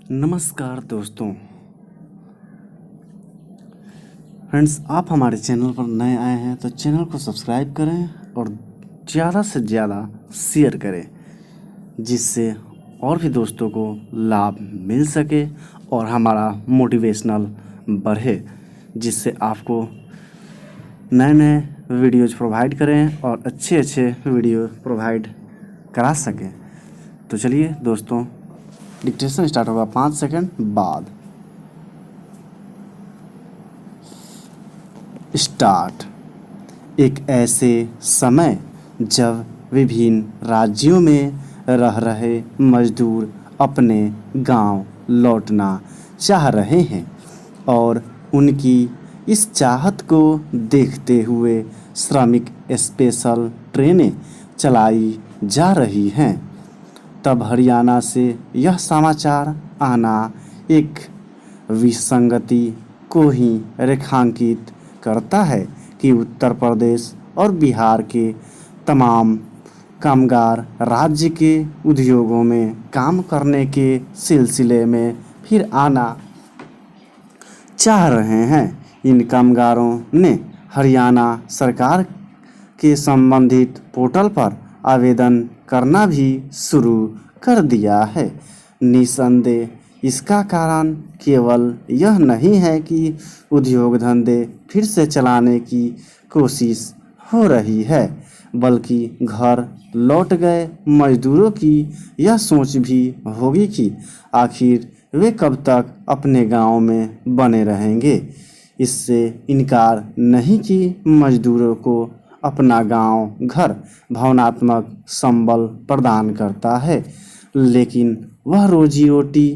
नमस्कार दोस्तों। फ्रेंड्स, आप हमारे चैनल पर नए आए हैं तो चैनल को सब्सक्राइब करें और ज़्यादा से ज़्यादा शेयर करें, जिससे और भी दोस्तों को लाभ मिल सके और हमारा मोटिवेशनल बढ़े, जिससे आपको नए नए वीडियोज प्रोवाइड करें और अच्छे अच्छे वीडियो प्रोवाइड करा सकें। तो चलिए दोस्तों, डिक्टेशन स्टार्ट होगा 5 सेकंड बाद। स्टार्ट। एक ऐसे समय जब विभिन्न राज्यों में रह रहे मजदूर अपने गांव लौटना चाह रहे हैं और उनकी इस चाहत को देखते हुए श्रमिक स्पेशल ट्रेनें चलाई जा रही हैं। तब हरियाणा से यह समाचार आना एक विसंगति को ही रेखांकित करता है कि उत्तर प्रदेश और बिहार के तमाम कामगार राज्य के उद्योगों में काम करने के सिलसिले में फिर आना चाह रहे हैं। इन कामगारों ने हरियाणा सरकार के संबंधित पोर्टल पर आवेदन करना भी शुरू कर दिया है। निस्संदेह इसका कारण केवल यह नहीं है कि उद्योग धंधे फिर से चलाने की कोशिश हो रही है, बल्कि घर लौट गए मजदूरों की यह सोच भी होगी कि आखिर वे कब तक अपने गांव में बने रहेंगे। इससे इनकार नहीं कि मजदूरों को अपना गांव घर भावनात्मक संबल प्रदान करता है, लेकिन वह रोजी रोटी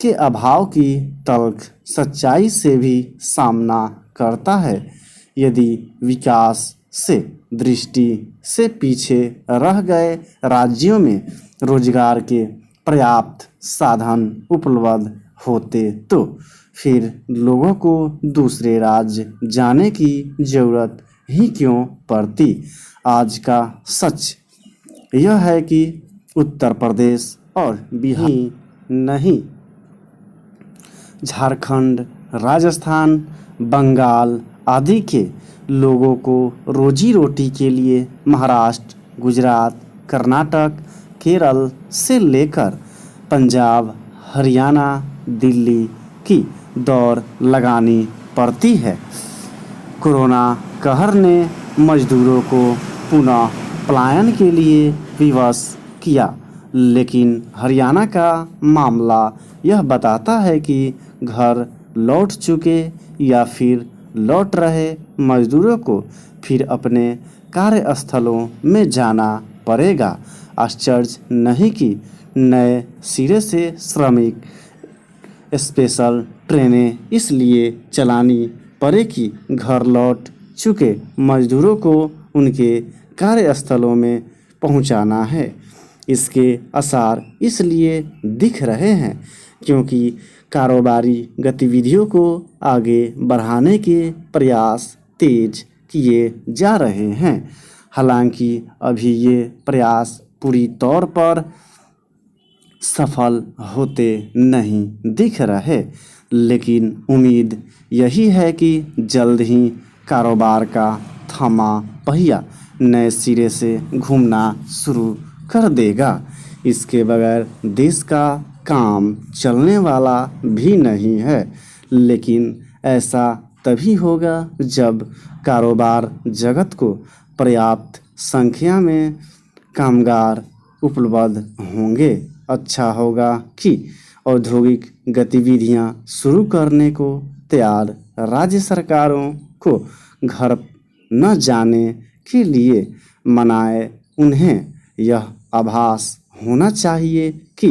के अभाव की तल्ख सच्चाई से भी सामना करता है। यदि विकास से दृष्टि से पीछे रह गए राज्यों में रोजगार के पर्याप्त साधन उपलब्ध होते तो फिर लोगों को दूसरे राज्य जाने की जरूरत ही क्यों पड़ती। आज का सच यह है कि उत्तर प्रदेश और बिहार नहीं, झारखंड, राजस्थान, बंगाल आदि के लोगों को रोजी रोटी के लिए महाराष्ट्र, गुजरात, कर्नाटक, केरल से लेकर पंजाब, हरियाणा, दिल्ली की दौड़ लगानी पड़ती है। कोरोना कहर ने मजदूरों को पुनः पलायन के लिए विवश किया, लेकिन हरियाणा का मामला यह बताता है कि घर लौट चुके या फिर लौट रहे मजदूरों को फिर अपने कार्यस्थलों में जाना पड़ेगा। आश्चर्य नहीं कि नए सिरे से श्रमिक स्पेशल ट्रेनें इसलिए चलानी पड़े कि घर लौट चुके मजदूरों को उनके कार्यस्थलों में पहुंचाना है। इसके असर इसलिए दिख रहे हैं क्योंकि कारोबारी गतिविधियों को आगे बढ़ाने के प्रयास तेज किए जा रहे हैं। हालांकि अभी ये प्रयास पूरी तौर पर सफल होते नहीं दिख रहे, लेकिन उम्मीद यही है कि जल्द ही कारोबार का थमा पहिया नए सिरे से घूमना शुरू कर देगा। इसके बगैर देश का काम चलने वाला भी नहीं है, लेकिन ऐसा तभी होगा जब कारोबार जगत को पर्याप्त संख्या में कामगार उपलब्ध होंगे। अच्छा होगा कि औद्योगिक गतिविधियां शुरू करने को तैयार राज्य सरकारों को घर न जाने के लिए मनाए। उन्हें यह आभास होना चाहिए कि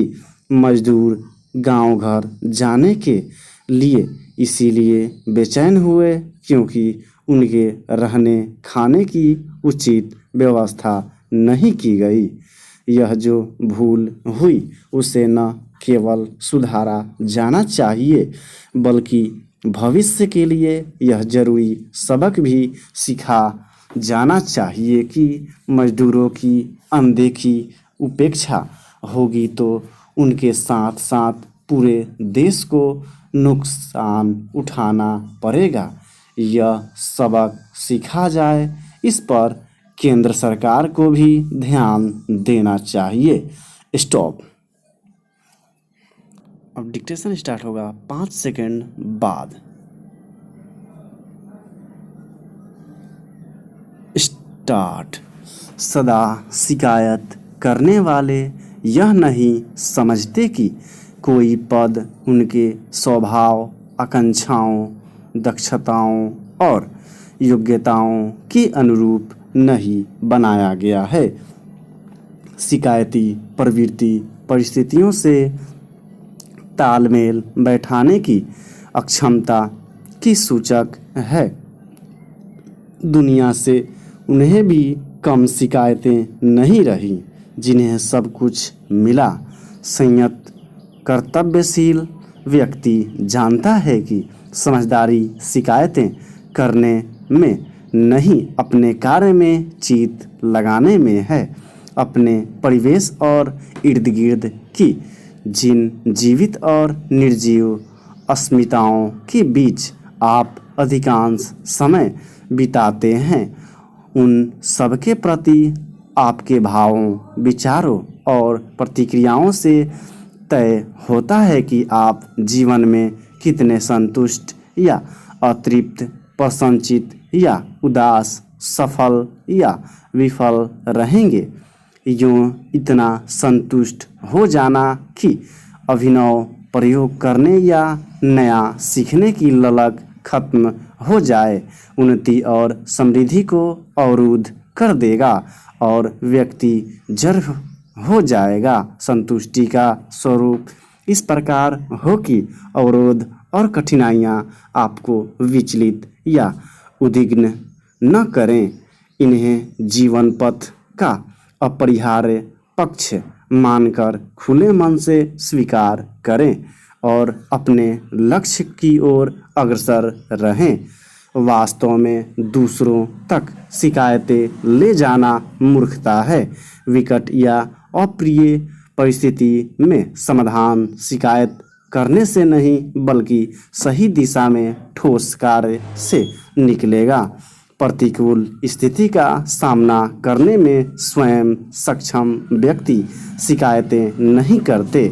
मजदूर गांव घर जाने के लिए इसीलिए बेचैन हुए क्योंकि उनके रहने खाने की उचित व्यवस्था नहीं की गई। यह जो भूल हुई उसे न केवल सुधारा जाना चाहिए, बल्कि भविष्य के लिए यह जरूरी सबक भी सिखा जाना चाहिए कि मजदूरों की अनदेखी उपेक्षा होगी तो उनके साथ साथ पूरे देश को नुकसान उठाना पड़ेगा। यह सबक सीखा जाए, इस पर केंद्र सरकार को भी ध्यान देना चाहिए। स्टॉप। अब डिक्टेशन स्टार्ट होगा 5 सेकंड बाद। स्टार्ट। सदा शिकायत करने वाले यह नहीं समझते कि कोई पद उनके स्वभाव, आकांक्षाओं, दक्षताओं और योग्यताओं के अनुरूप नहीं बनाया गया है। शिकायती प्रवृत्ति परिस्थितियों से तालमेल बैठाने की अक्षमता की सूचक है। दुनिया से उन्हें भी कम शिकायतें नहीं रही जिन्हें सब कुछ मिला। संयत कर्तव्यशील व्यक्ति जानता है कि समझदारी शिकायतें करने में नहीं, अपने कार्य में चित लगाने में है। अपने परिवेश और इर्द गिर्द की जिन जीवित और निर्जीव अस्मिताओं के बीच आप अधिकांश समय बिताते हैं, उन सबके प्रति आपके भावों, विचारों और प्रतिक्रियाओं से तय होता है कि आप जीवन में कितने संतुष्ट या अतृप्त, प्रसन्नचित या उदास, सफल या विफल रहेंगे। यूँ इतना संतुष्ट हो जाना कि अभिनव प्रयोग करने या नया सीखने की ललक खत्म हो जाए, उन्नति और समृद्धि को अवरुद्ध कर देगा और व्यक्ति जड़ हो जाएगा। संतुष्टि का स्वरूप इस प्रकार हो कि अवरोध और कठिनाइयाँ आपको विचलित या उद्विग्न न करें। इन्हें जीवन पथ का अपरिहार्य पक्ष मानकर खुले मन से स्वीकार करें और अपने लक्ष्य की ओर अग्रसर रहें। वास्तव में दूसरों तक शिकायतें ले जाना मूर्खता है। विकट या अप्रिय परिस्थिति में समाधान शिकायत करने से नहीं बल्कि सही दिशा में ठोस कार्य से निकलेगा। प्रतिकूल स्थिति का सामना करने में स्वयं सक्षम व्यक्ति शिकायतें नहीं करते।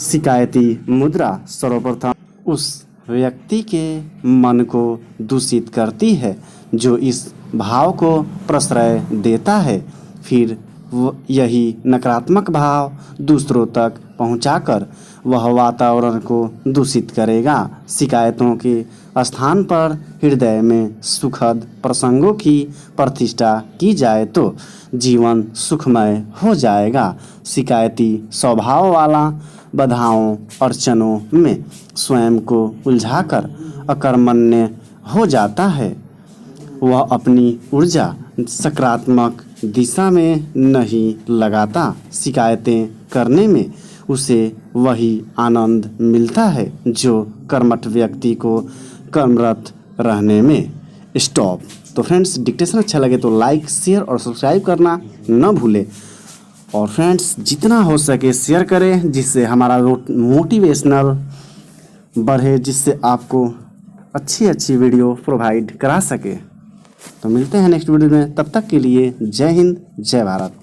शिकायती मुद्रा सर्वप्रथम उस व्यक्ति के मन को दूषित करती है जो इस भाव को प्रश्रय देता है। फिर यही नकारात्मक भाव दूसरों तक पहुंचाकर वह वातावरण को दूषित करेगा। शिकायतों के स्थान पर हृदय में सुखद प्रसंगों की प्रतिष्ठा की जाए तो जीवन सुखमय हो जाएगा। शिकायती स्वभाव वाला बाधाओं अड़चनों में स्वयं को उलझाकर अकर्मण्य हो जाता है। वह अपनी ऊर्जा सकारात्मक दिशा में नहीं लगाता। शिकायतें करने में उसे वही आनंद मिलता है जो कर्मठ व्यक्ति को कर्मरत रहने में। स्टॉप। तो फ्रेंड्स, डिक्टेशन अच्छा लगे तो लाइक, शेयर और सब्सक्राइब करना न भूलें। और फ्रेंड्स, जितना हो सके शेयर करें जिससे हमारा मोटिवेशनल बढ़े, जिससे आपको अच्छी वीडियो प्रोवाइड करा सके। तो मिलते हैं नेक्स्ट वीडियो में, तब तक के लिए जय हिंद, जय भारत।